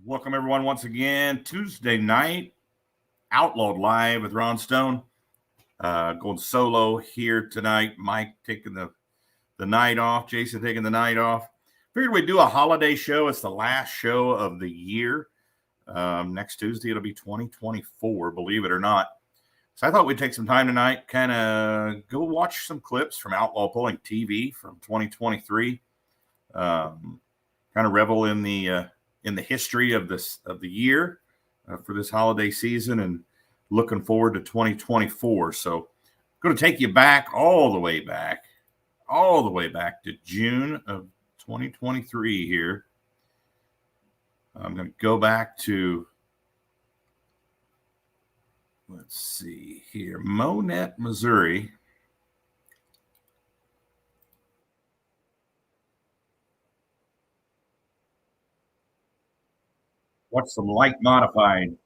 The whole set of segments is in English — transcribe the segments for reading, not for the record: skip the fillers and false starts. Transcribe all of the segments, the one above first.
Welcome everyone once again. Tuesday night, Outlawed live with Ron Stone. Going solo here tonight. Mike taking the night off. Jason taking the night off. Figured we'd do a holiday show. It's the last show of the year. Next Tuesday, it'll be 2024, believe it or not. So I thought we'd take some time tonight, kind of go watch some clips from Outlaw Pulling TV from 2023. Kind of revel in the history of the year for this holiday season, and looking forward to 2024. So I'm going to take you back all the way back to June of 2023 here. I'm going to go back to, let's see here, Monette, Missouri. Watch some light modified.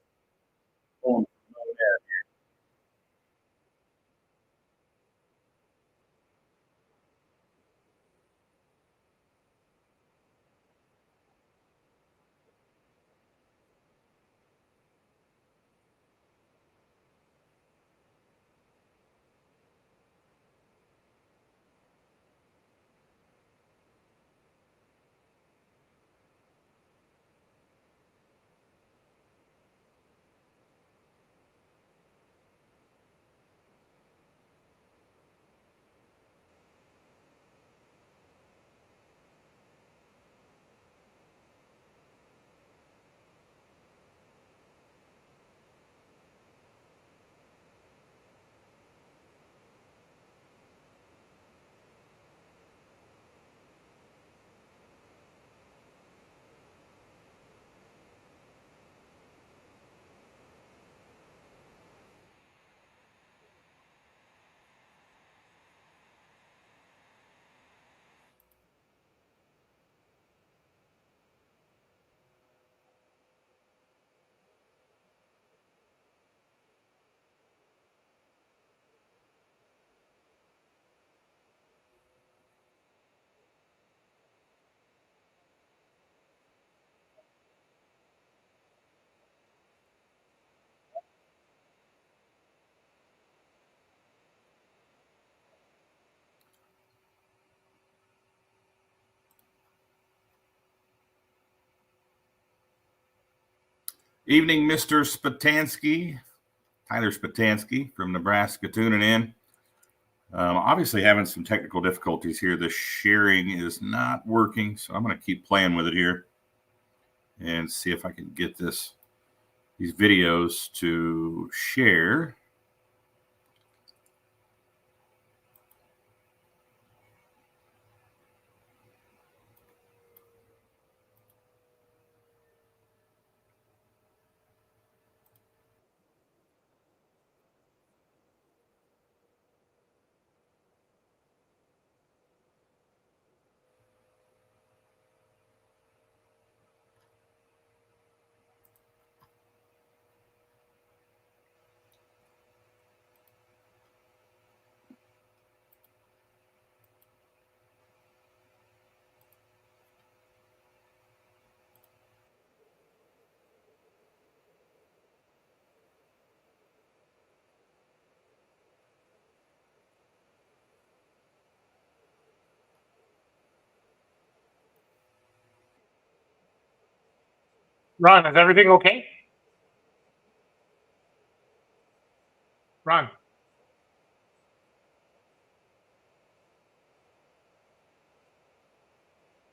Evening, Mr. Spatansky, Tyler Spatansky from Nebraska, tuning in. Obviously having some technical difficulties here. The sharing is not working, so I'm going to keep playing with it here and see if I can get these videos to share. Ron, is everything okay? Ron.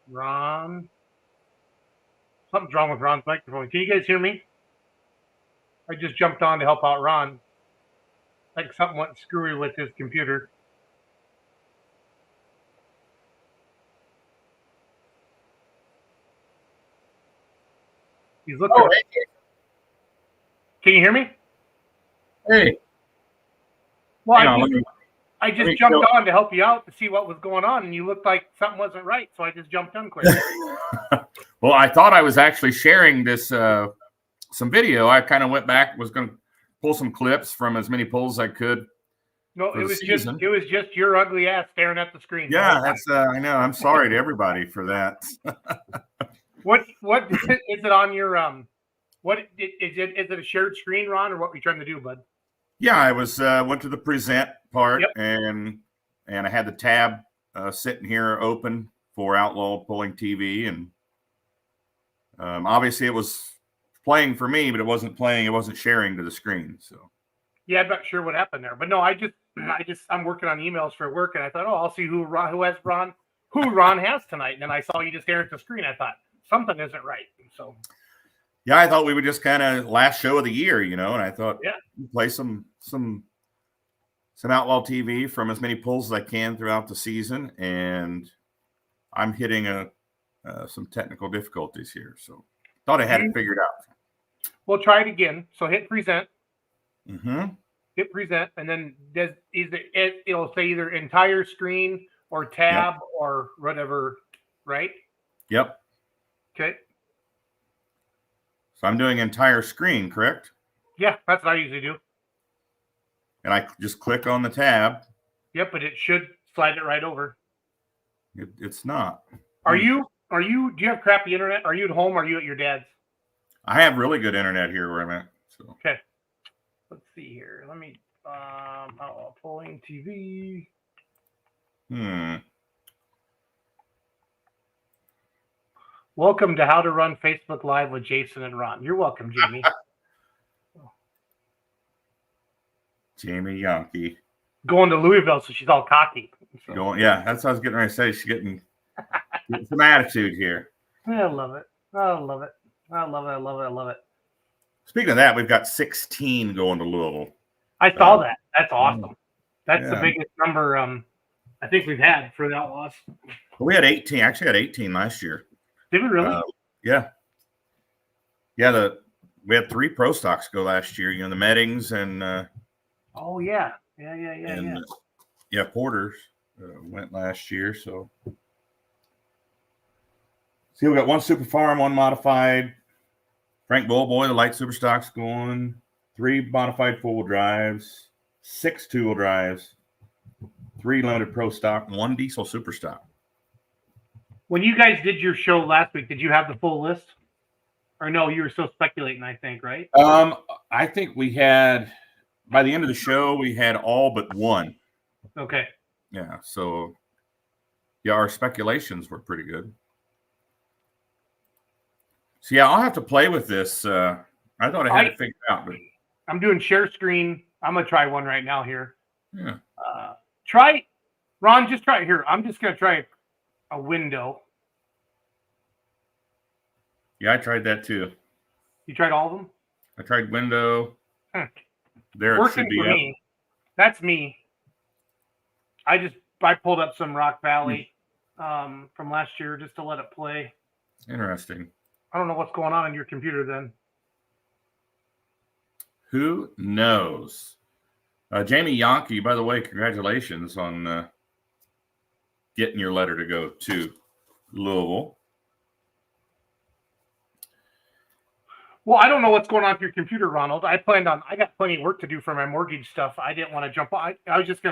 Ron. Something's wrong with Ron's microphone. Can you guys hear me? I just jumped on to help out Ron. Like something went screwy with his computer. He's looking. Oh, hey. Can you hear me? Hey. Well, I just jumped on to help you out to see what was going on, and you looked like something wasn't right, so I just jumped on quick. Well, I thought I was actually sharing this some video. I kind of went back, was going to pull some clips from as many polls as I could. No, it was just your ugly ass staring at the screen. Yeah, that's I know. I'm sorry to everybody for that. What is it on your what is it a shared screen, Ron, or what were you trying to do, bud? Yeah, I was went to the present part, Yep. and I had the tab sitting here open for Outlaw pulling TV, and obviously it was playing for me, but it wasn't sharing to the screen. So Yeah, I'm not sure what happened there, but no, I'm working on emails for work, and I thought, oh, I'll see who Ron has tonight, and then I saw you just staring at the screen. I thought something isn't right, so yeah, I thought we would just kind of last show of the year, and I thought play some Outlaw TV from as many pulls as I can throughout the season, and I'm hitting some technical difficulties here, so thought I had it figured out. We'll try it again. So hit present. Mm-hmm. Hit present, and then it'll say either entire screen or tab or whatever, right? Yep. Okay. So I'm doing entire screen, correct? Yeah, that's what I usually do. And I just click on the tab. Yep, but it should slide it right over. It's not. Do you have crappy internet? Are you at home or are you at your dad's? I have really good internet here where I'm at. So. Okay. Let's see here. Let me pulling TV. Welcome to How to Run Facebook Live with Jason and Ron. You're welcome, Jamie. Jamie Yankee. Going to Louisville, so she's all cocky. So. Yeah, that's what I was getting ready to say. She's getting some attitude here. I love it. I love it. I love it. I love it. I love it. Speaking of that, we've got 16 going to Louisville. I saw that. That's awesome. That's the biggest number I think we've had for the Outlaws. Well, we had 18. Actually, had 18 last year. Did we really? Yeah. Yeah. We had 3 pro stocks go last year. The Meddings and. Oh yeah. Yeah. Porters went last year. So. See, we got 1 super farm, 1 modified. Frank Bullboy, the light super stocks going. 3 modified 4-wheel drives, 6 2-wheel drives, 3 limited pro stock, and 1 diesel super stock. When you guys did your show last week, did you have the full list? Or no, you were still speculating, I think, right? I think we had, by the end of the show, we had all but 1. Okay. Yeah, so, our speculations were pretty good. So, I'll have to play with this. I thought I had it figured out. But... I'm doing share screen. I'm going to try one right now here. Yeah. Ron, just try it here. I'm just going to try a window. Yeah, I tried that too. You tried all of them? I tried window. There Working it should be. For me. That's me. I pulled up some Rock Valley from last year just to let it play. Interesting. I don't know what's going on your computer then. Who knows? Jamie Yankee, by the way, congratulations on getting your letter to go to Louisville. Well, I don't know what's going on with your computer, Ronald. I got plenty of work to do for my mortgage stuff. I didn't want to jump on. I just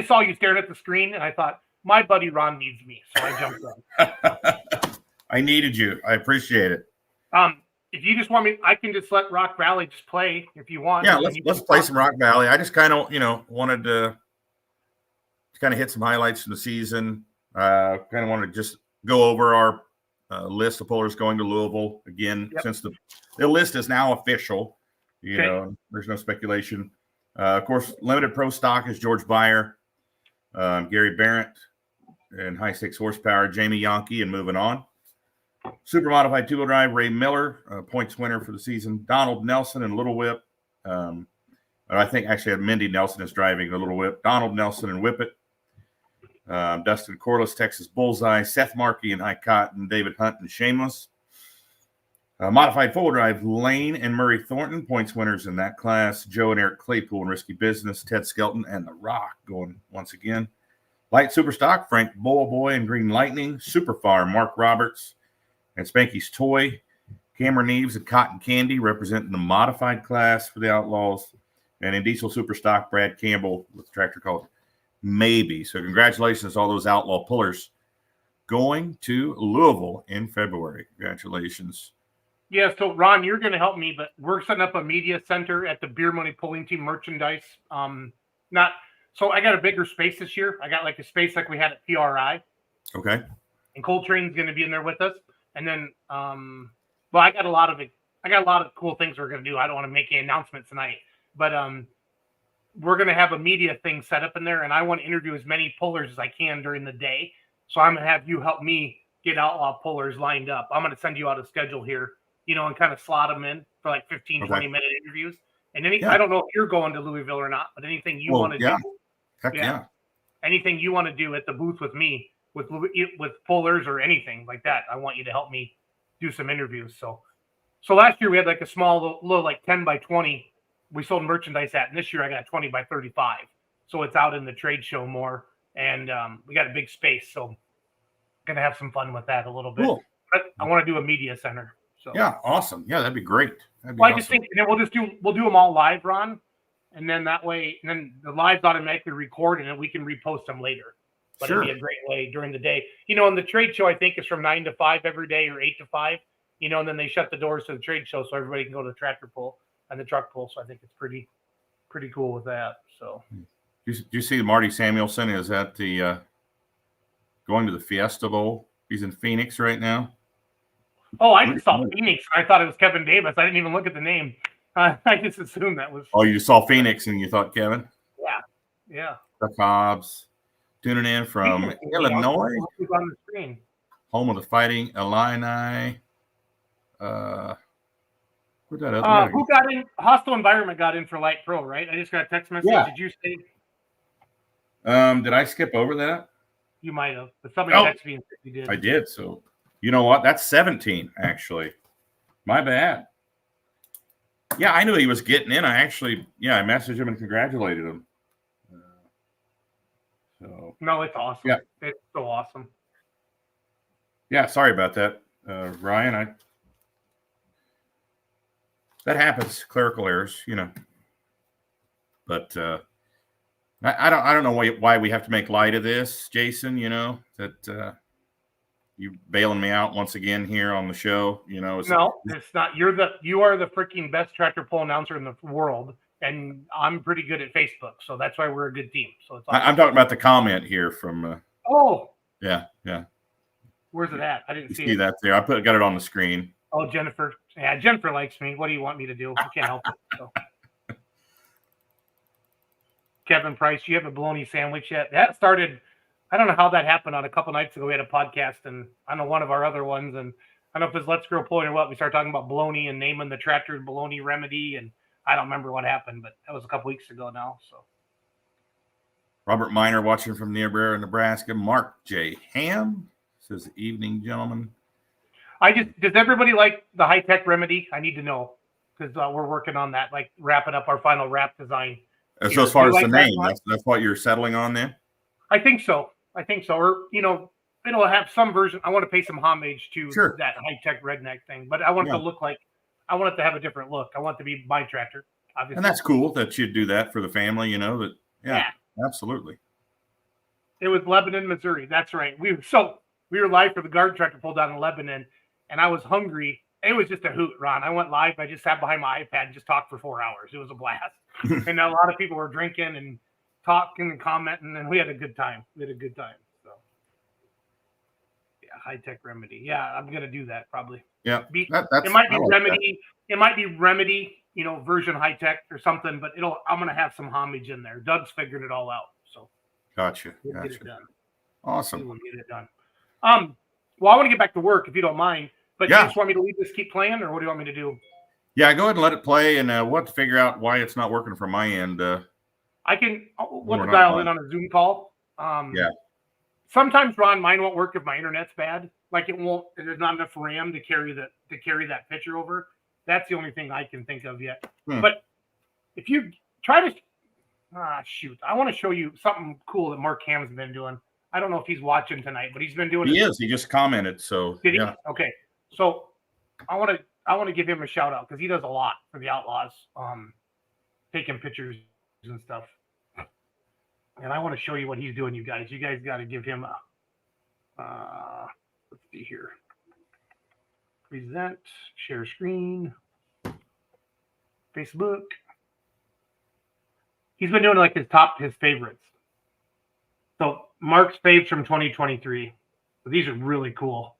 saw you staring at the screen and I thought, my buddy Ron needs me. So I jumped on. I needed you. I appreciate it. If you just want me, I can just let Rock Valley just play if you want. Yeah, let's play some Rock Valley. I just kind of, wanted to kind of hit some highlights from the season. Kind of wanted to just go over our list of pullers going to Louisville again, since the list is now official. There's no speculation. Of course, limited pro stock is George Beyer, Gary Barrett, and high stakes horsepower, Jamie Yankee, and moving on. Super modified 2-wheel drive, Ray Miller, points winner for the season. Donald Nelson and Little Whip. I think actually Mindy Nelson is driving the Little Whip. Donald Nelson and Whippet. Dustin Corliss, Texas Bullseye. Seth Markey and High Cotton. David Hunt and Shameless. Modified 4-wheel drive, Lane and Murray Thornton, points winners in that class. Joe and Eric Claypool and Risky Business. Ted Skelton and The Rock going once again. Light super stock, Frank Bullboy and Green Lightning. Super farm, Mark Roberts and Spanky's Toy. Cameron Eves and Cotton Candy representing the modified class for the Outlaws. And in diesel super stock, Brad Campbell with the tractor called Maybe. So congratulations to all those Outlaw pullers going to Louisville in February. Congratulations. Yeah, so Ron, you're going to help me, but we're setting up a media center at the Beer Money Pulling Team merchandise. So I got a bigger space this year. I got like a space like we had at PRI. Okay. And Coltrane's going to be in there with us. And then, well, I got a lot of cool things we're going to do. I don't want to make any announcements tonight, but we're going to have a media thing set up in there, and I want to interview as many pullers as I can during the day. So I'm going to have you help me get Outlaw pullers lined up. I'm going to send you out a schedule here, and kind of slot them in for like 15, 20-minute interviews. And I don't know if you're going to Louisville or not, but anything you want to do. Heck yeah. Anything you want to do at the booth with me, with pullers or anything like that, I want you to help me do some interviews. So last year we had like a small little like 10 by 20 we sold merchandise at, and this year I got 20 by 35. So it's out in the trade show more, and we got a big space. So gonna have some fun with that a little bit. Cool. But I want to do a media center. So yeah, awesome. Yeah, that'd be great. I just think, and then we'll do them all live, Ron, and then that way, and then the lives automatically record, and then we can repost them later. But it'd be a great way during the day. And the trade show I think is from 9 to 5 every day, or 8 to 5. And then they shut the doors to the trade show so everybody can go to the tractor pull and the truck pull. So I think it's pretty cool with that. So do you see Marty Samuelson is at the going to the Fiesta Bowl? He's in Phoenix right now. Oh, I just saw Phoenix. I thought it was Kevin Davis. I didn't even look at the name. I just assumed that was. Oh, you saw Phoenix and you thought Kevin? Yeah. Chuck Hobbs tuning in from Illinois. Who's on the screen? Home of the Fighting Illini. Where'd that other who got in? Hostile Environment got in for Light Pro, right? I just got a text message. Yeah. Did you say? Did I skip over that? You might have, but somebody texted me and said you did. I did. So you know what? That's 17 actually. My bad. Yeah, I knew he was getting in. I messaged him and congratulated him. No, it's awesome. Yeah. It's so awesome. Yeah, sorry about that, Ryan. That happens, clerical errors, But I don't know why we have to make light of this, Jason. That you bailing me out once again here on the show. No, it's not. You are the freaking best tractor pull announcer in the world, and I'm pretty good at Facebook, so that's why we're a good team. So it's awesome. I'm talking about the comment here from. Yeah. Where's it at? I didn't see that there. I got it on the screen. Oh, Jennifer. Yeah, Jennifer likes me. What do you want me to do? I can't help it. So. Kevin Price, you have a bologna sandwich yet? That started. I don't know how that happened. On a couple nights ago, we had a podcast, and I know one of our other ones, and I don't know if it's Let's Grow Pulling or what. We started talking about bologna and naming the tractor Bologna Remedy, and I don't remember what happened, but that was a couple weeks ago now. So. Robert Miner watching from Niobrara, Nebraska. Mark J. Ham says, "Evening, gentlemen." Does everybody like the high-tech remedy? I need to know because we're working on that, like wrapping up our final wrap design. So as far as the name, that's what you're settling on then? I think so. Or, it'll have some version. I want to pay some homage to that high-tech redneck thing, but I want it to look like, I want it to have a different look. I want it to be my tractor, obviously. And that's cool that you do that for the family, Yeah, absolutely. It was Lebanon, Missouri. That's right. We were live for the garden tractor pull down in Lebanon, and I was hungry. It was just a hoot, Ron. I went live. I just sat behind my iPad and just talked for 4 hours. It was a blast. And a lot of people were drinking and talking and commenting, and we had a good time. So, yeah, high-tech remedy. Yeah, I'm going to do that probably. Yeah. It might be remedy. That. It might be remedy, version high-tech or something, but I'm going to have some homage in there. Doug's figured it all out. So. Gotcha. We'll get it done. Awesome. We'll get it done. Well, I want to get back to work if you don't mind. But you just want me to leave this, keep playing, or what do you want me to do? Yeah, go ahead and let it play, and we'll have to figure out why it's not working from my end. I can want to dial in on a Zoom call. Sometimes, Ron, mine won't work if my internet's bad. Like it won't. There's not enough RAM to carry that picture over. That's the only thing I can think of yet. But if you try to, I want to show you something cool that Mark Ham's been doing. I don't know if he's watching tonight, but he's been doing. He is. He just commented. So did he? Okay. So I want to give him a shout out because he does a lot for the Outlaws, taking pictures and stuff. And I want to show you what he's doing, you guys. You guys got to give him Let's see here. Present, share screen, Facebook. He's been doing like his favorites. So Mark's faves from 2023. So these are really cool.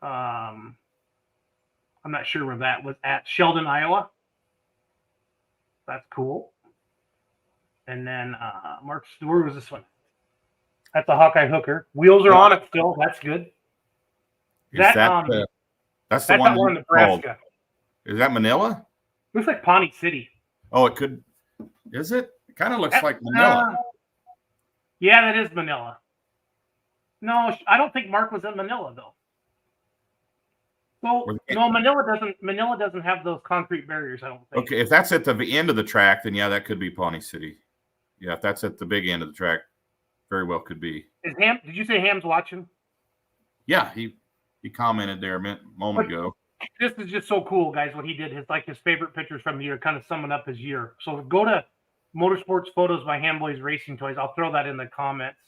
I'm not sure where that was at. Sheldon, Iowa. That's cool. And then Mark's, where was this one? That's a Hawkeye hooker. Wheels are on it still. That's good. That's the one in Nebraska. Is that Manila? Looks like Pawnee City. Oh, it could. Is it? It kind of looks like Manila. Yeah, that is Manila. No, I don't think Mark was in Manila though. So no, Manila doesn't have those concrete barriers, I don't think. Okay, if that's at the end of the track, then yeah, that could be Pawnee City. Yeah, if that's at the big end of the track, very well could be. Did you say Ham's watching? Yeah, he commented there a moment ago. This is just so cool, guys, what he did. His favorite pictures from the year, kind of summing up his year. So go to Motorsports Photos by Hamboys Racing Toys. I'll throw that in the comments.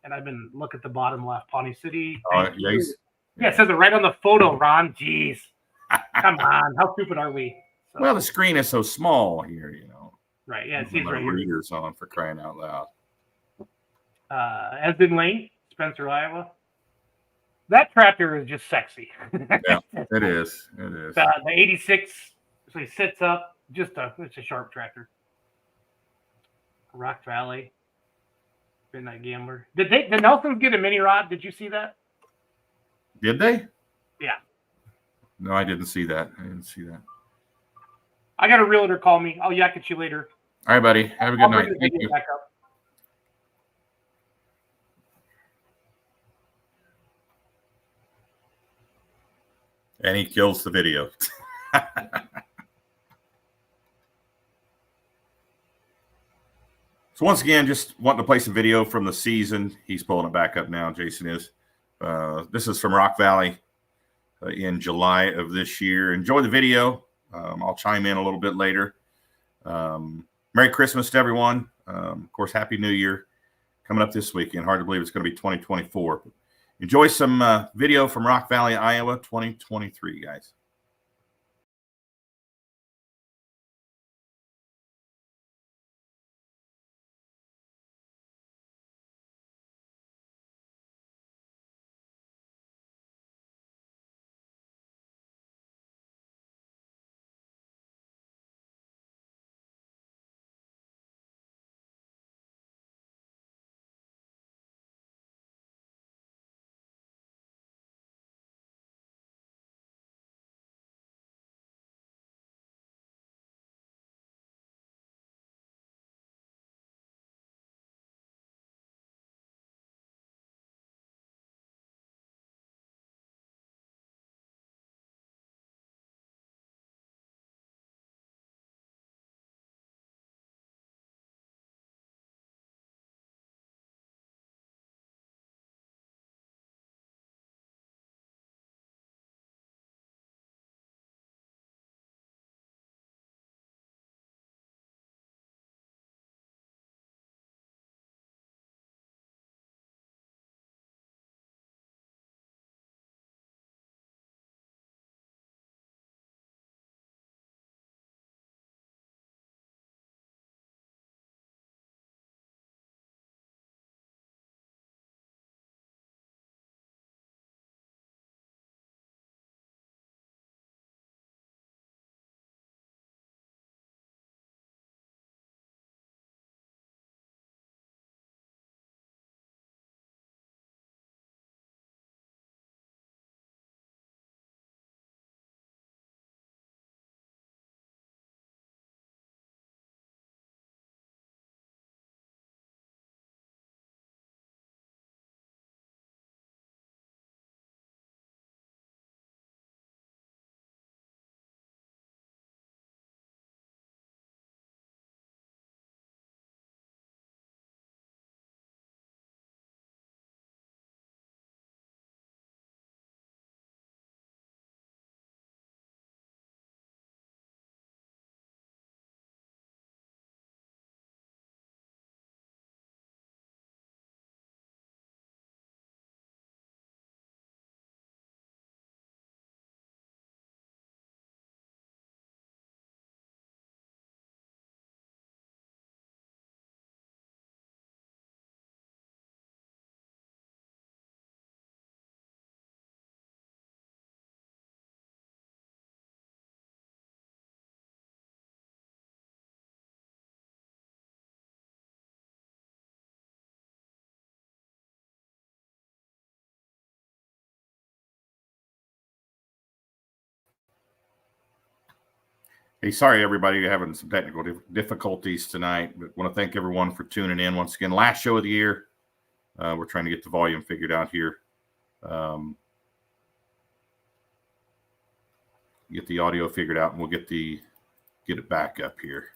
And I've been look at the bottom left, Pawnee City. Yes. Yeah, it says it right on the photo, Ron. Jeez. Come on. How stupid are we? So, well, the screen is so small here, you know. Right, yeah, it seems right here. Readers on, for crying out loud. Esden Lane, Spencer, Iowa. That tractor is just sexy. Yeah, it is. It is. The 86, so he sits up. It's a sharp tractor. Rock Valley. Midnight Gambler. Did Nelsons get a mini rod? Did you see that? Did they? Yeah. No, I didn't see that. I got a realtor call me. I'll yak at you later. All right, buddy. Have a good night. Thank you. Back up. And he kills the video. So once again, just wanting to play some video from the season. He's pulling it back up now. Jason is. This is from Rock Valley in July of this year. Enjoy the video. I'll chime in a little bit later. Merry Christmas to everyone. Of course, Happy New Year coming up this weekend. Hard to believe it's going to be 2024. Enjoy some video from Rock Valley, Iowa, 2023, guys. Hey, sorry, everybody, you're having some technical difficulties tonight, but want to thank everyone for tuning in once again. Last show of the year. We're trying to get the volume figured out here. Get the audio figured out, and we'll get it back up here.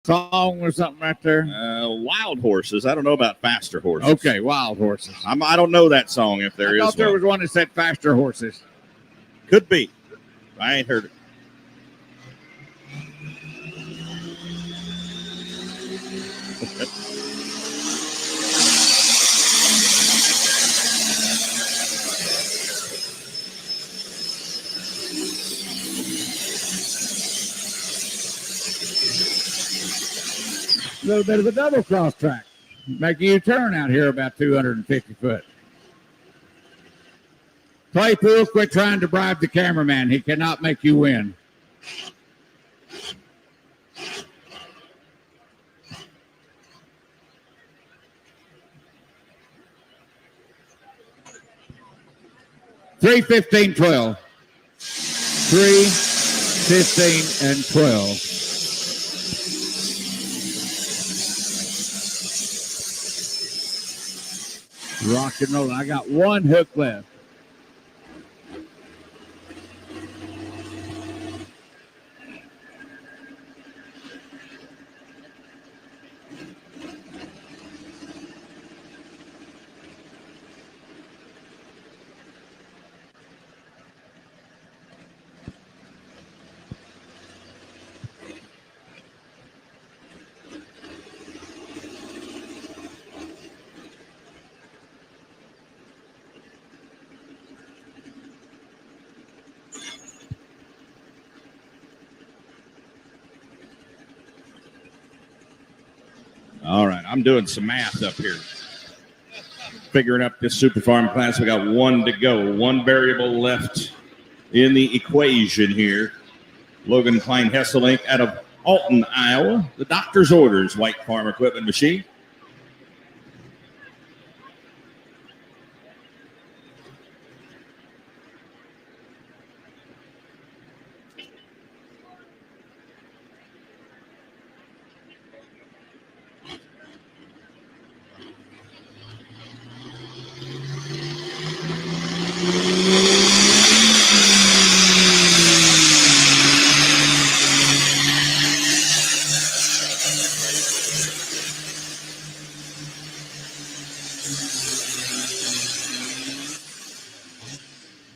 Song or something right there? Wild Horses. I don't know about Faster Horses. Okay, Wild Horses. I don't know that song if there is. I thought there was one that said Faster Horses. Could be. I ain't heard it. A little bit of a double cross track. Making you turn out here about 250 foot. Claypool, quit trying to bribe the cameraman. He cannot make you win. $3:15.12. 3:15 and 12. Rock and roll. I got one hook left. All right, I'm doing some math up here. Figuring up this Super Farm class. We got one to go. One variable left in the equation here. Logan Klein Hesselink out of Alton, Iowa. The doctor's orders, White Farm Equipment Machine.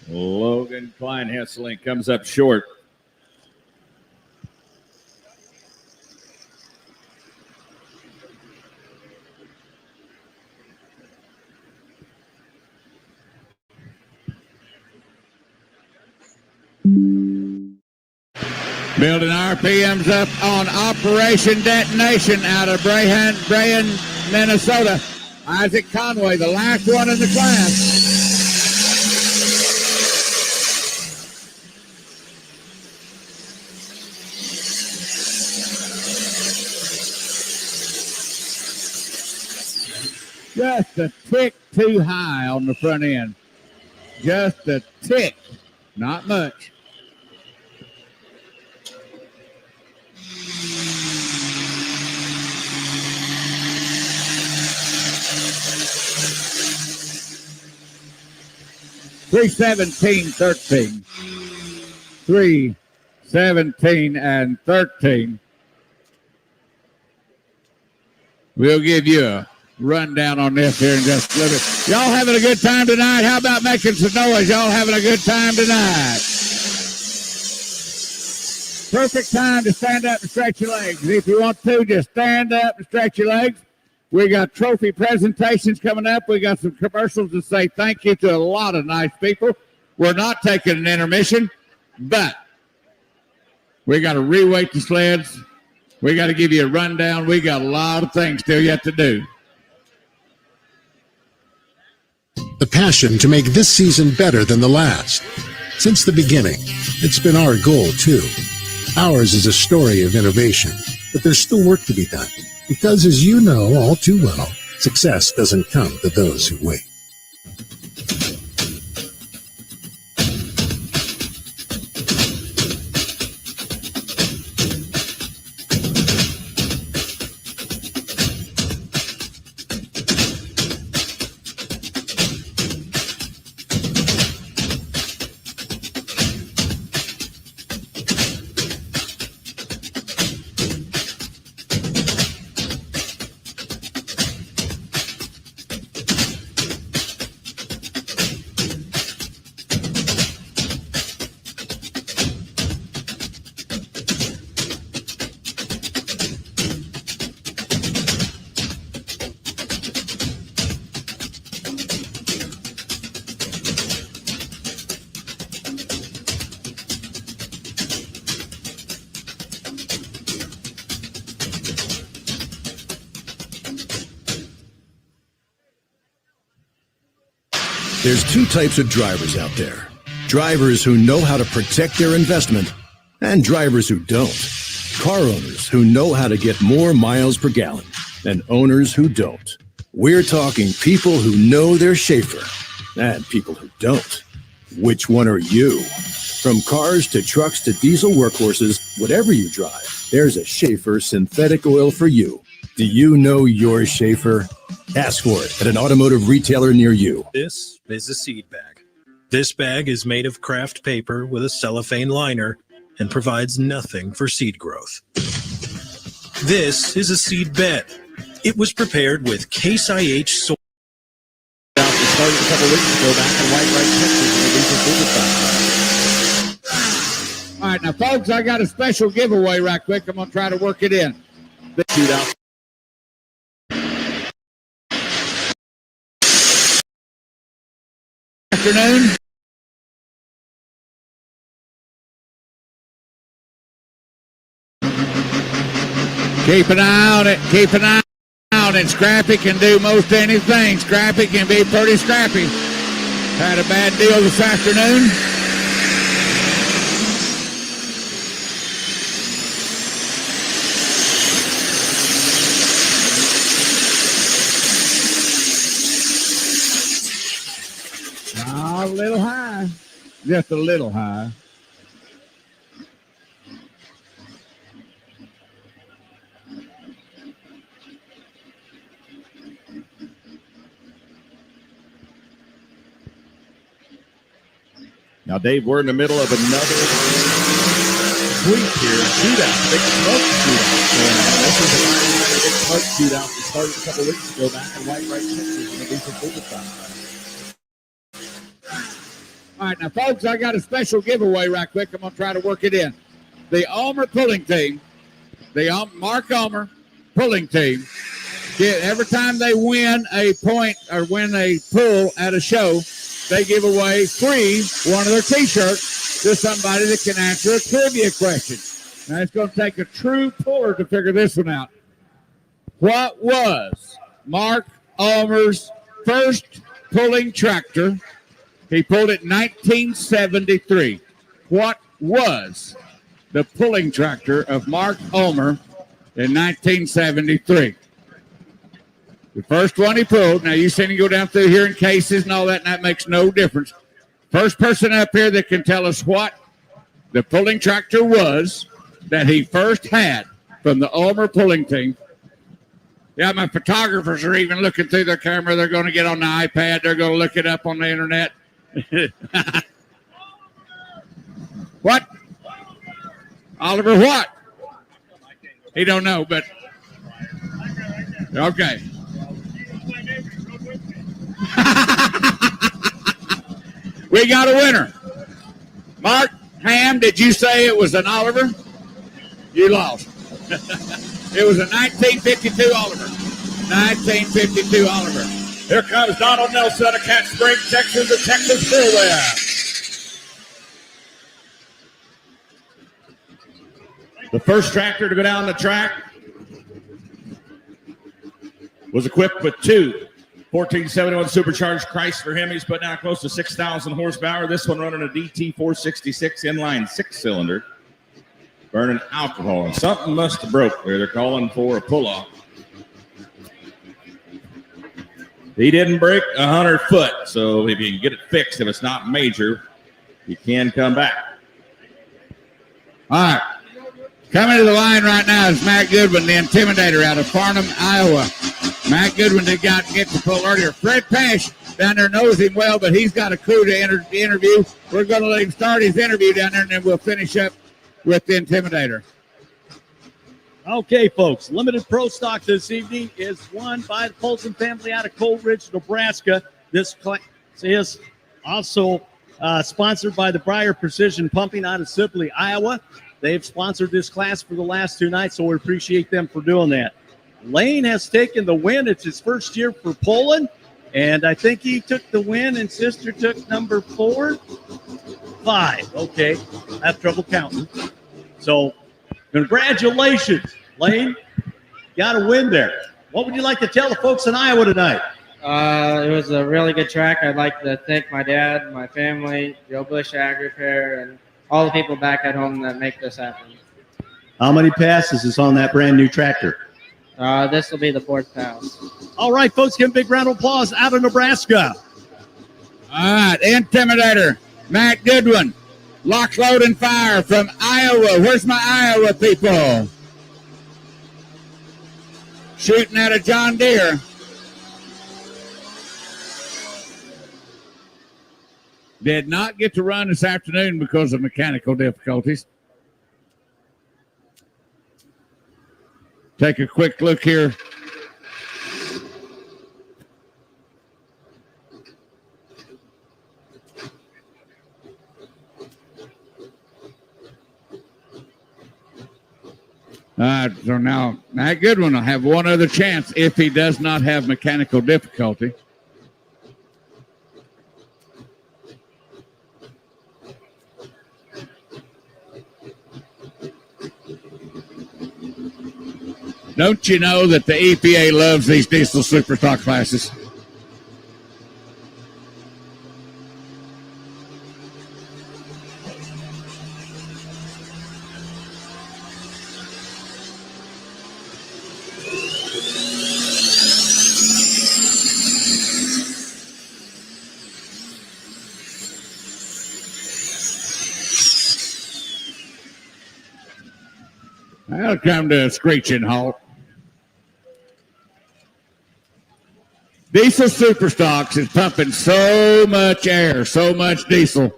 Logan Klein Hesselink comes up short. Building RPMs up on Operation Detonation out of Bryan, Minnesota. Isaac Conway, the last one in the class. Just a tick too high on the front end. Just a tick, not much. $3:17.13. 3:17 and 13. We'll give you a rundown on this here in just a little bit. Y'all having a good time tonight? How about making some noise? Y'all having a good time tonight? Perfect time to stand up and stretch your legs. If you want to, just stand up and stretch your legs. We got trophy presentations coming up. We got some commercials to say thank you to a lot of nice people. We're not taking an intermission, but we got to reweight the sleds. We got to give you a rundown. We got a lot of things still yet to do. The passion to make this season better than the last. Since the beginning, it's been our goal too. Ours is a story of innovation, but there's still work to be done. Because as you know all too well, success doesn't come to those who wait. There's two types of drivers out there. Drivers who know how to protect their investment and drivers who don't. Car owners who know how to get more miles per gallon and owners who don't. We're talking people who know their Schaefer and people who don't. Which one are you? From cars to trucks to diesel workhorses, whatever you drive, there's a Schaefer synthetic oil for you. Do you know your Schaefer? Ask for it at an automotive retailer near you. This is a seed bag. This bag is made of craft paper with a cellophane liner and provides nothing for seed growth. This is a seed bed. It was prepared with Case IH soil. Started a couple weeks ago back in White Wright, Texas. All right, now, folks, I got a special giveaway right quick. I'm going to try to work it in. The shootout. Afternoon. Keep an eye on it. Keep an eye on it. Scrappy can do most anything. Scrappy can be pretty scrappy. Had a bad deal this afternoon. A little high. Just a little high. Now, Dave, we're in the middle of another sweep here. Shootout. Big smoke shootout going on. This is a big smoke shootout that started a couple weeks ago back in White Wright, Texas. In the diesel overtime. All right, now, folks, I got a special giveaway right quick. I'm going to try to work it in. The Ulmer pulling team, the Mark Ulmer pulling team, every time they win a point or win a pull at a show, they give away free one of their T-shirts to somebody that can answer a trivia question. Now, it's going to take a true puller to figure this one out. What was Mark Ulmer's first pulling tractor? He pulled it in 1973. What was the pulling tractor of Mark Ulmer in 1973? The first one he pulled. Now, you seen him go down through here in cases and all that, and that makes no difference. First person up here that can tell us what the pulling tractor was that he first had from the Ulmer pulling team. Yeah, my photographers are even looking through their camera. They're going to get on the iPad. They're going to look it up on the internet. What? Oliver what? He don't know, but okay. We got a winner. Mark Ham, did you say it was an Oliver? You lost. It was a 1952 Oliver. 1952 Oliver. Here comes Donald Nelson out of Cat Spring, Texas, the Texas Fairway. The first tractor to go down the track was equipped with two 1471 supercharged Chrysler Hemis, putting out close to 6,000 horsepower. This one running a DT 466 inline 6-cylinder, burning alcohol. And something must have broke there. They're calling for a pull-off. He didn't break 100 foot, so if you can get it fixed, if it's not major, you can come back. All right. Coming to the line right now is Matt Goodwin, the Intimidator out of Farnham, Iowa. Matt Goodwin did get the pull earlier. Fred Pash down there knows him well, but he's got a crew to interview. We're going to let him start his interview down there, and then we'll finish up with the Intimidator. Okay, folks, limited pro stock this evening is won by the Polson family out of Cold Ridge, Nebraska. This class is also sponsored by the Breyer Precision Pumping out of Sibley, Iowa. They've sponsored this class for the last two nights, so we appreciate them for doing that. Lane has taken the win. It's his first year for Poland, and I think he took the win, and Sister took number 4, 5. Okay, I have trouble counting. So congratulations, Lane. Got a win there. What would you like to tell the folks in Iowa tonight? It was a really good track. I'd like to thank my dad, my family, Joe Bush Ag Repair, and all the people back at home that make this happen. How many passes is on that brand new tractor? This will be the 4th pass. All right, folks, give a big round of applause out of Nebraska. All right, Intimidator, Matt Goodwin, lock, load, and fire from Iowa. Where's my Iowa people? Shooting at a John Deere. Did not get to run this afternoon because of mechanical difficulties. Take a quick look here. So now Matt Goodwin will have one other chance if he does not have mechanical difficulty. Don't you know that the EPA loves these diesel superstock classes? That'll come to a screeching halt. Diesel Superstocks is pumping so much air, so much diesel.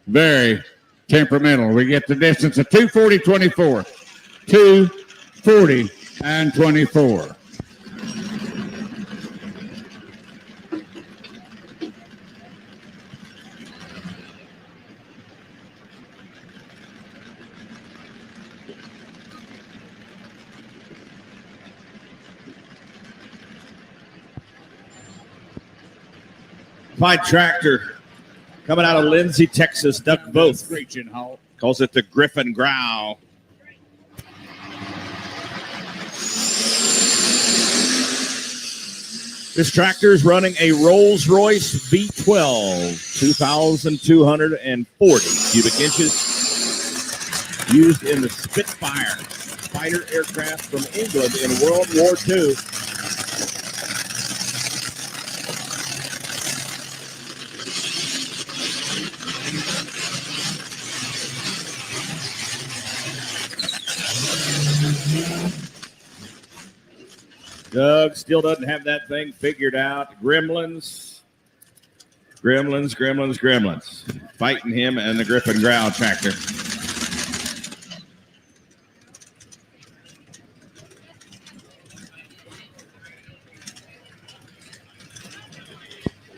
Very temperamental. We get the distance of 240.24. 240 and 24. Fine tractor coming out of Lindsay, Texas. Duck both. Screeching halt. Calls it the Griffin Growl. This tractor is running a Rolls-Royce V12, 2,240 cubic inches, used in the Spitfire fighter aircraft from England in World War II. Doug still doesn't have that thing figured out. Gremlins. Fighting him and the Griffin Growl tractor.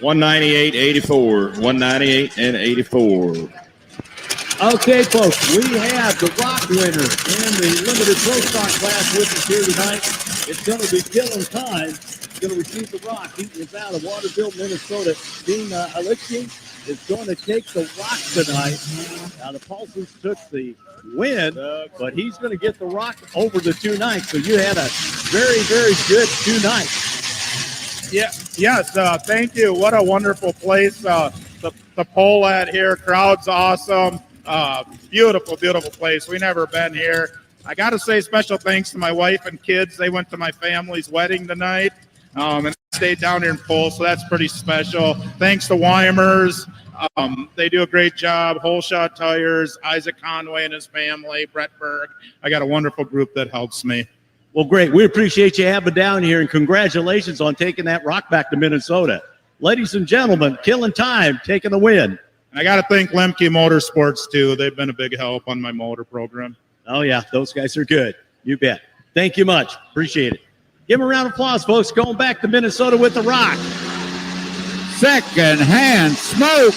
198-84. 198-84. Okay, folks, we have the rock winner in the limited pro stock class with us here tonight. It's going to be Killing Time. He's going to receive the rock. He is out of Waterville, Minnesota. Dean Alexi is going to take the rock tonight. Now, the Paulsons took the win, but he's going to get the rock over the 2 nights. So you had a very, very good 2 nights. Yeah. Yes. Thank you. What a wonderful place. The pole at here. Crowd's awesome. Beautiful, beautiful place. We never been here. I got to say special thanks to my wife and kids. They went to my family's wedding tonight, and I stayed down here in full, so that's pretty special. Thanks to Weimers. They do a great job. Whole Shot Tires, Isaac Conway and his family, Brett Berg. I got a wonderful group that helps me. Well, great. We appreciate you having down here, and congratulations on taking that rock back to Minnesota. Ladies and gentlemen, Killing Time, taking the win. And I got to thank Lemke Motorsports, too. They've been a big help on my motor program. Oh, yeah, those guys are good. You bet. Thank you much. Appreciate it. Give them a round of applause, folks. Going back to Minnesota with the rock. Second hand smoke.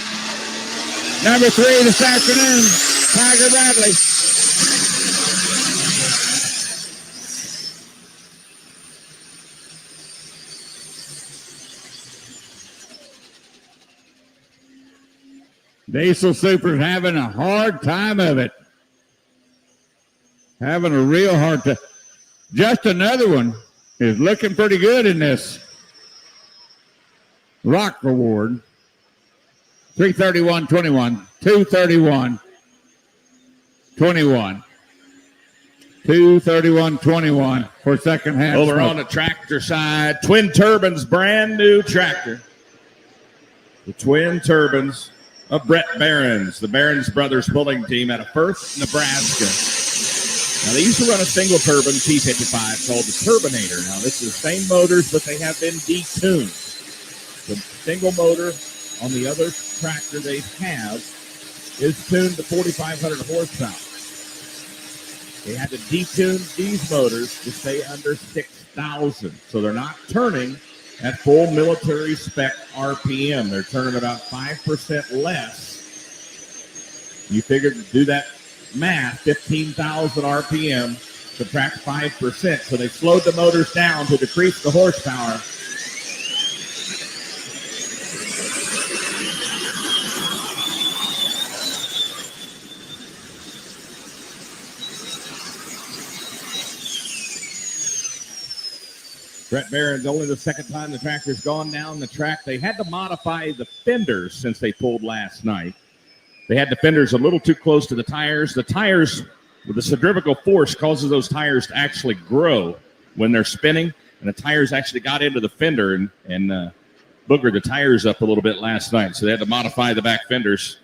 Number 3 this afternoon, Tiger Bradley. Diesel Super's having a hard time of it. Having a real hard time. Just another one is looking pretty good in this rock reward. 331.21, 231.21, 231.21 for second half. Over on the tractor side, Twin Turbines, brand new tractor. The Twin Turbines of Brett Barons, the Barons Brothers pulling team out of Firth, Nebraska. Now, they used to run a single turbine T55 called the Turbinator. Now, this is the same motors, but they have been detuned. The single motor on the other tractor they have is tuned to 4,500 horsepower. They had to detune these motors to stay under 6,000. So they're not turning at full military spec RPM. They're turning about 5% less. You figure to do that math, 15,000 RPM, subtract 5%. So they slowed the motors down to decrease the horsepower. Brett Barron's only the second time the tractor's gone down the track. They had to modify the fenders since they pulled last night. They had the fenders a little too close to the tires. The tires, with the centrifugal force, causes those tires to actually grow when they're spinning, and the tires actually got into the fender and boogered the tires up a little bit last night. So they had to modify the back fenders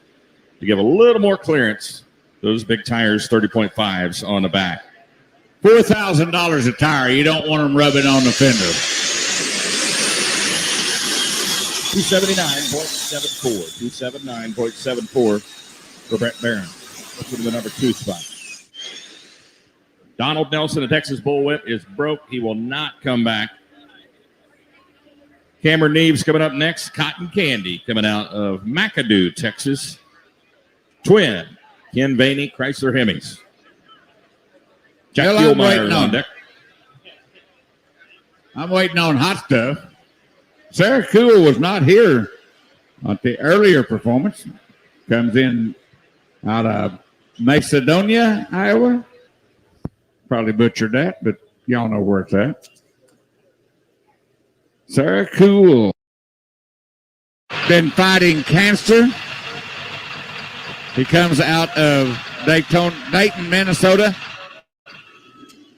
to give a little more clearance. Those big tires, 30.5s on the back. $4,000 a tire. You don't want them rubbing on the fender. 279.74. 279.74 for Brett Barron. That's in the number 2 spot. Donald Nelson, the Texas Bullwhip, is broke. He will not come back. Cameron Neves coming up next. Cotton Candy coming out of McAdoo, Texas. Twin. Ken Vaney, Chrysler Hemis. Jack Kielmeyer on deck. I'm waiting on hot stuff. Sarah Cool was not here at the earlier performance. Comes in out of Macedonia, Iowa. Probably butchered that, but y'all know where it's at. Sarah Cool. Been fighting cancer. He comes out of Dayton, Minnesota.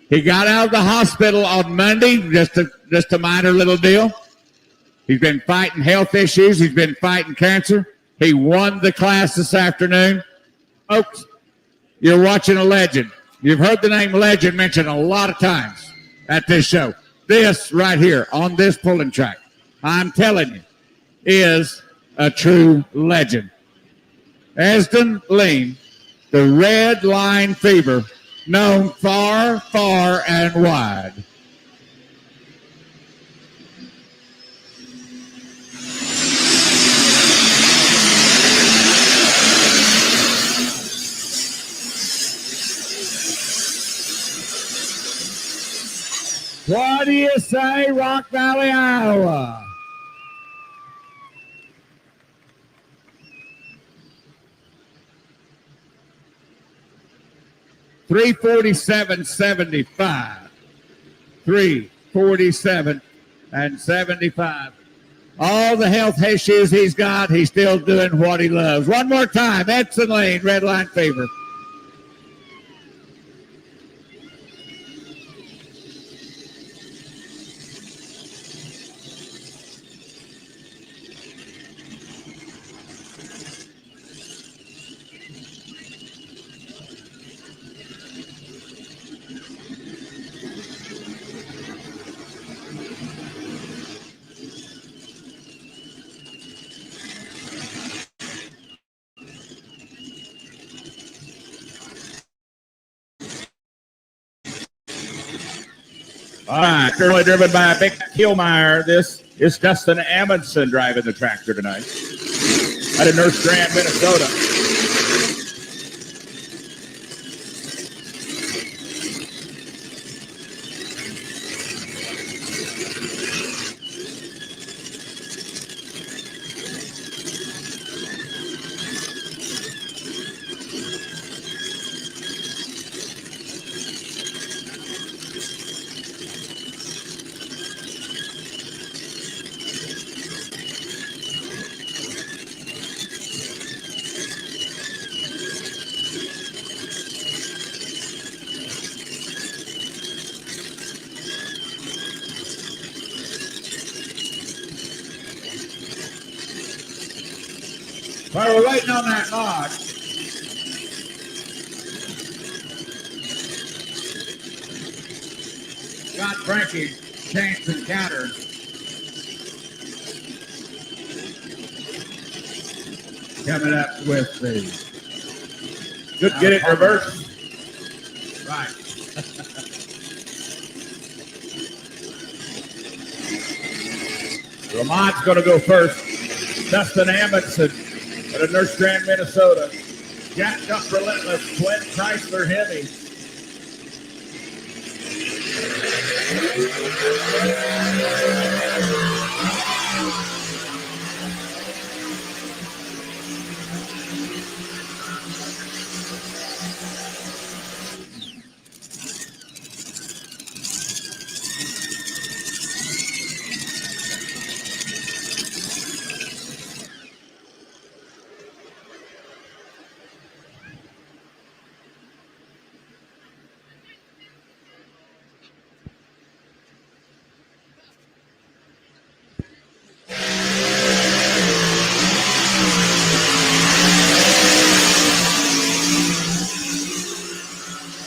He got out of the hospital on Monday, just a minor little deal. He's been fighting health issues. He's been fighting cancer. He won the class this afternoon. Folks, you're watching a legend. You've heard the name legend mentioned a lot of times at this show. This right here on this pulling track, I'm telling you, is a true legend. Esden Lean, the Red Line Fever, known far, far and wide. What do you say, Rock Valley, Iowa? $347.75. $347.75. All the health issues he's got, he's still doing what he loves. One more time, Edson Lane, Red Line Fever. All right, currently driven by Vic Kielmeyer. This is Dustin Amundsen driving the tractor tonight out of Nurse Grand, Minnesota. While we're waiting on that log, Scott Frankie changed encounter. Coming up with the Good get it in reverse. right. Lamont's going to go first. Dustin Amundsen out of Nurse Grand, Minnesota. Jacked up relentless. Glenn Chrysler Hemi.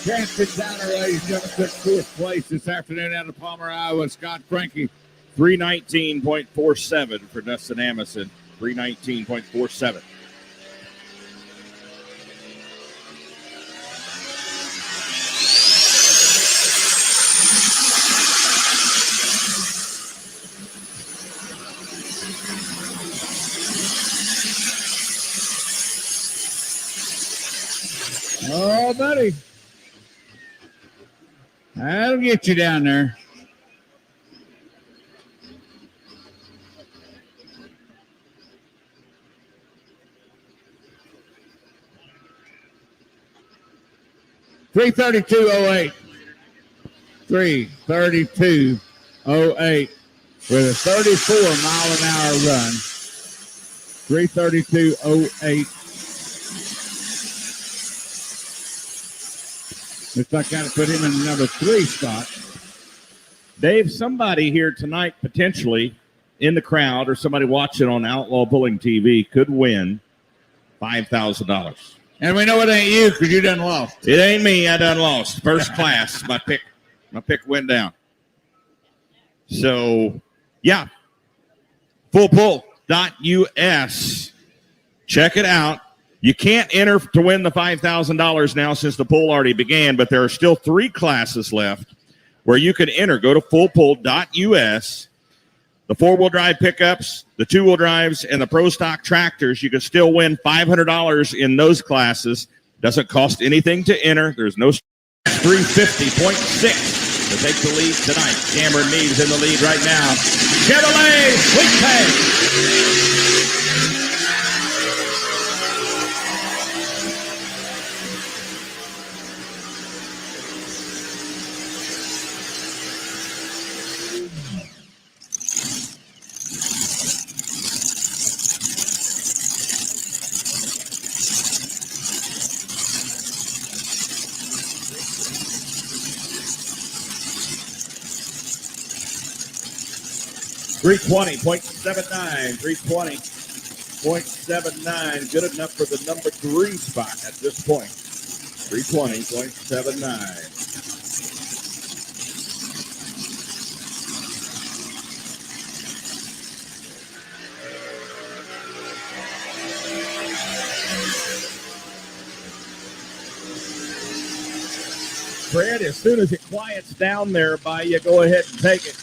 Chance encounter, ladies and gentlemen, took fourth place this afternoon out of Palmer, Iowa. Scott Frankie. 319.47 for Dustin Amundsen. 319.47. Oh, buddy. That'll get you down there. $332.08. $332.08 with a 34-mile-an-hour run. $332.08. Looks like I got to put him in the number 3 spot. Dave, somebody here tonight potentially in the crowd or somebody watching on Outlaw Pulling TV could win $5,000. And we know it ain't you because you done lost. It ain't me. I done lost. First class. My pick went down. So, yeah. Fullpull.us. Check it out. You can't enter to win the $5,000 now since the poll already began, but there are still 3 classes left where you can enter. Go to fullpull.us. The 4-wheel drive pickups, the 2-wheel drives, and the pro stock tractors, you can still win $500 in those classes. Doesn't cost anything to enter. There's no 350.6 to take the lead tonight. Cameron Meads in the lead right now. Chevrolet Sweet Pay. 320.79. 320.79. Good enough for the number 3 spot at this point. 320.79. Fred, as soon as it quiets down there by you, go ahead and take it.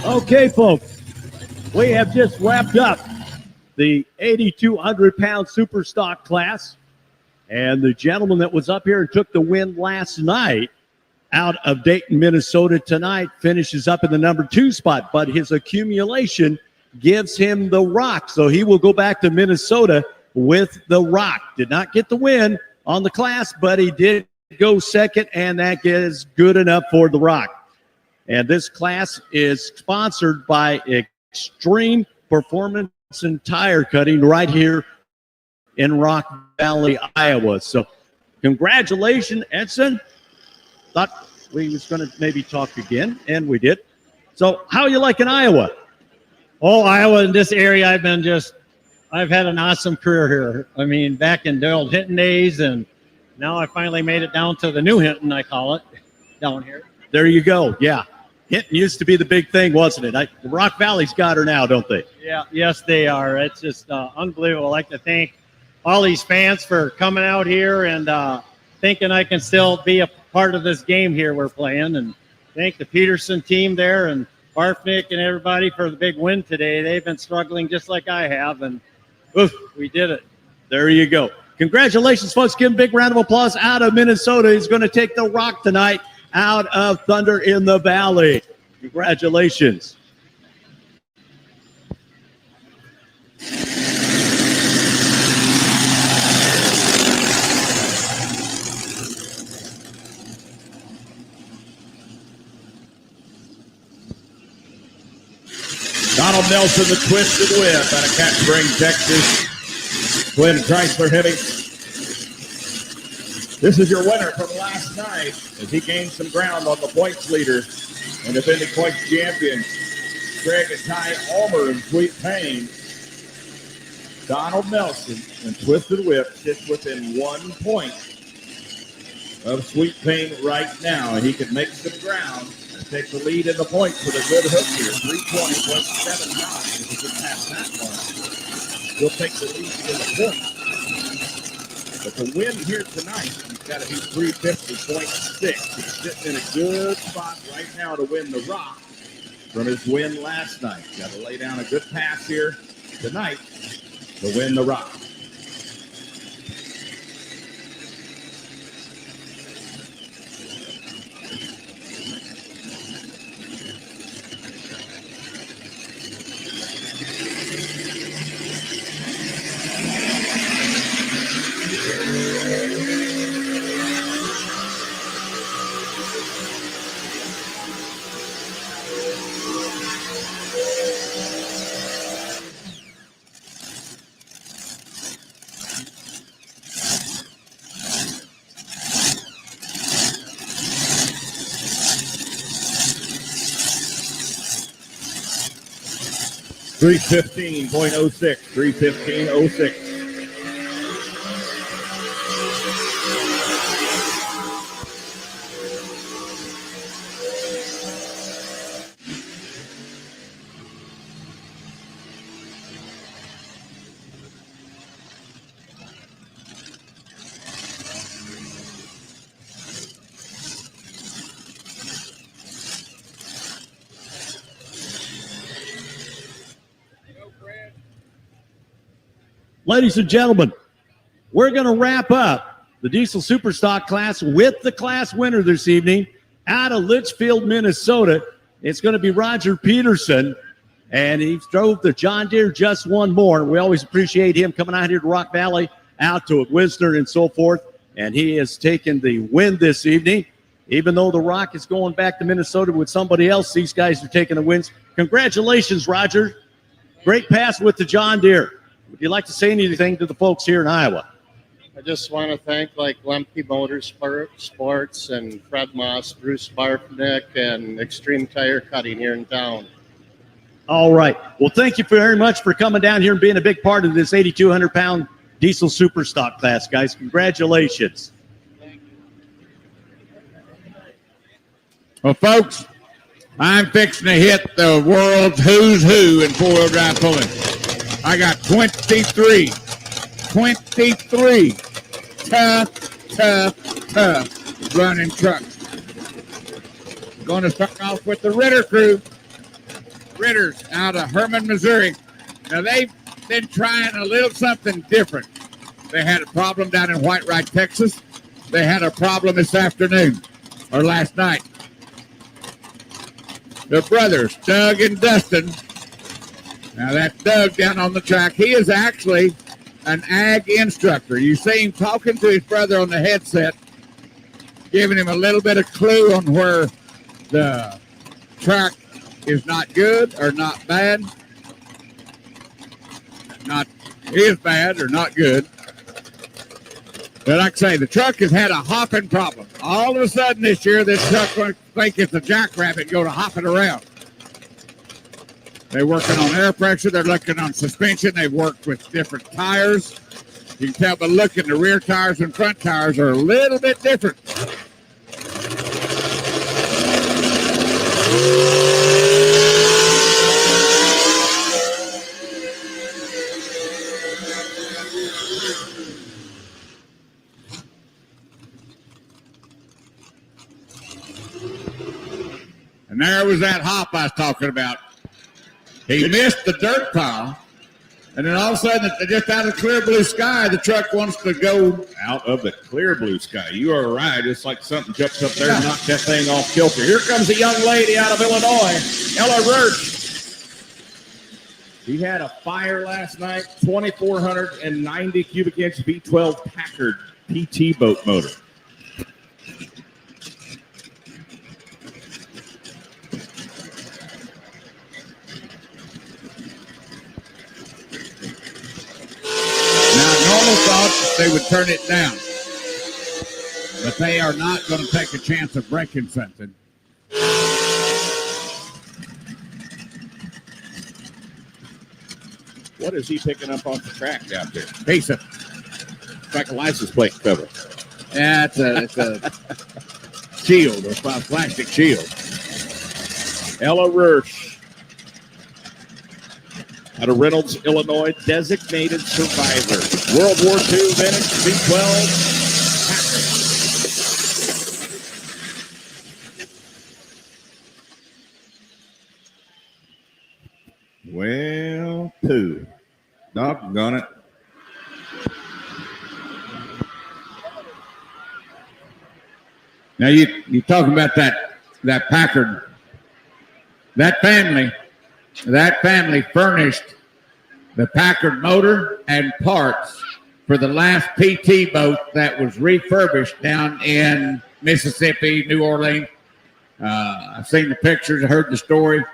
Okay, folks, we have just wrapped up the 8,200-pound super stock class. And the gentleman that was up here and took the win last night out of Dayton, Minnesota tonight finishes up in the number 2 spot. But his accumulation gives him the rock. So he will go back to Minnesota with the rock. Did not get the win on the class, but he did go second, and that is good enough for the rock. And this class is sponsored by Extreme Performance and Tire Cutting right here in Rock Valley, Iowa. So congratulations, Edson. Thought we was going to maybe talk again, and we did. So how are you liking Iowa? Oh, Iowa, in this area, I've had an awesome career here. I mean, back in the old Hinton days, and now I finally made it down to the new Hinton, I call it, down here. There you go. Yeah. Hinton used to be the big thing, wasn't it? Rock Valley's got her now, don't they? Yeah, yes, they are. It's just unbelievable. I'd like to thank all these fans for coming out here and thinking I can still be a part of this game here we're playing. And thank the Peterson team there and Barfnick and everybody for the big win today. They've been struggling just like I have, and oof, we did it. There you go. Congratulations, folks. Give him a big round of applause out of Minnesota. He's going to take the rock tonight out of Thunder in the Valley. Congratulations. Donald Nelson, the twisted whip out of Cat Spring, Texas. Twin Chrysler Heavy. This is your winner from last night as he gained some ground on the points leader and defending points champion, Greg and Ty Ulmer in Sweet Pain. Donald Nelson and Twisted Whip sits within 1 point of Sweet Pain right now, and he can make some ground and take the lead in the points with a good hook here. 320.79. If he can pass that one, he'll take the lead in the points. But to win here tonight, he's got to be 350.6. He's sitting in a good spot right now to win the rock from his win last night. Got to lay down a good pass here tonight to win the rock. .06. 315.06. Ladies and gentlemen, we're going to wrap up the Diesel Superstock class with the class winner this evening out of Litchfield, Minnesota. It's going to be Roger Peterson, and he drove the John Deere Just One More. We always appreciate him coming out here to Rock Valley, out to Wisner and so forth, and he has taken the win this evening. Even though the Rock is going back to Minnesota with somebody else, these guys are taking the wins. Congratulations, Roger. Great pass with the John Deere. Would you like to say anything to the folks here in Iowa? I just want to thank Lemke Motorsports and Fred Moss, Bruce Barfnick, and Extreme Tire Cutting here in town. All right. Well, thank you very much for coming down here and being a big part of this 8,200-pound Diesel Superstock class, guys. Congratulations. Well, folks, I'm fixing to hit the world's who's who in four-wheel drive pulling. I got 23 tough running trucks. Going to start off with the Ritter crew. Ritters out of Herman, Missouri. Now, they've been trying a little something different. They had a problem down in Whitewright, Texas. They had a problem this afternoon or last night. The brothers, Doug and Dustin. Now, that's Doug down on the track. He is actually an ag instructor. You see him talking to his brother on the headset, giving him a little bit of clue on where the track is not good or not bad. Not is bad or not good. But like I say, the truck has had a hopping problem. All of a sudden this year, this truck will think it's a jackrabbit and go to hopping around. They're working on air pressure. They're looking on suspension. They've worked with different tires. You can tell by looking, the rear tires and front tires are a little bit different. And there was that hop I was talking about. He missed the dirt pile, and then all of a sudden, just out of the clear blue sky, the truck wants to go out of the clear blue sky. You are right. It's like something jumps up there and knocks that thing off kilter. Here comes a young lady out of Illinois, Ella Roach. He had a fire last night, 2,490 cubic inch V12 Packard PT boat motor. Thought they would turn it down, but they are not going to take a chance of breaking something. What is he picking up off the track out there? Piece of, it's like a license plate cover. Yeah, it's a shield, a plastic shield. Ella Roach out of Reynolds, Illinois, designated survivor. World War II vintage V12 Packard. Well, pooh. Doggone it. Now you're talking about that Packard. That family furnished the Packard motor and parts for the last PT boat that was refurbished down in Mississippi, New Orleans. I've seen the pictures, I heard the story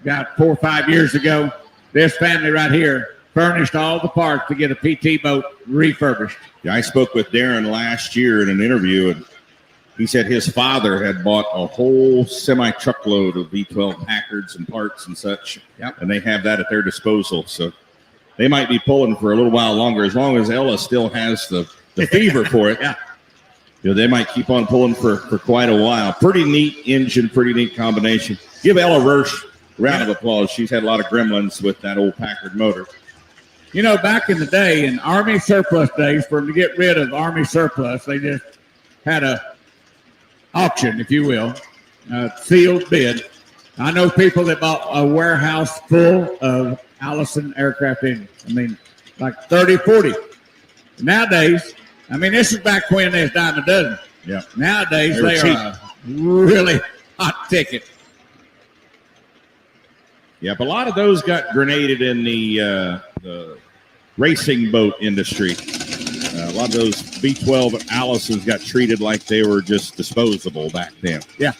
about 4 or 5 years ago. This family right here furnished all the parts to get a PT boat refurbished. Yeah, I spoke with Darren last year in an interview, and he said his father had bought a whole semi-truckload of V12 Packards and parts and such, and they have that at their disposal. So they might be pulling for a little while longer, as long as Ella still has the fever for it. Yeah. You know, they might keep on pulling for quite a while. Pretty neat engine, pretty neat combination. Give Ella Roach a round of applause. She's had a lot of gremlins with that old Packard motor. You know, back in the day, in Army surplus days, for them to get rid of Army surplus, they just had a auction, if you will, sealed bid. I know people that bought a warehouse full of Allison aircraft engines. I mean, like 30, 40. Nowadays, I mean, this is back when they was dime a dozen. Yeah. Nowadays, They were they cheap. are a really hot ticket. Yep, a lot of those got grenaded in the racing boat industry. A lot of those V12 Allisons got treated like they were just disposable back then. Yeah.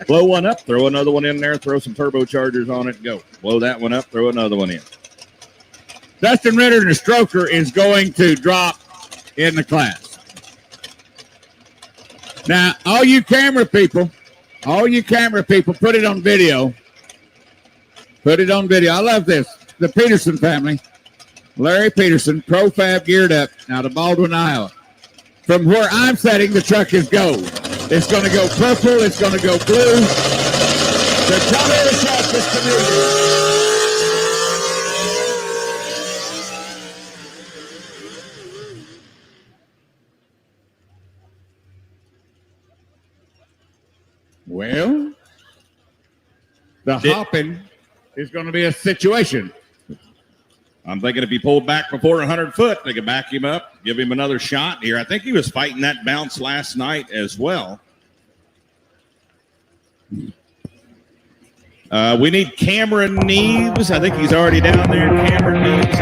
Blow one up, throw another one in there, throw some turbochargers on it, go. Blow that one up, throw another one in. Dustin Ritter, the stroker, is going to drop in the class. Now, all you camera people, put it on video. Put it on video. I love this. The Peterson family, Larry Peterson, Profab geared up out of Baldwin, Iowa. From where I'm sitting, the truck is gold. It's going to go purple. It's going to go blue. The color of the truck is community. Well, the hopping is going to be a situation. I'm thinking if he pulled back before 100 foot, they could back him up, give him another shot here. I think he was fighting that bounce last night as well. We need Cameron Neves. I think he's already down there. Cameron Neves.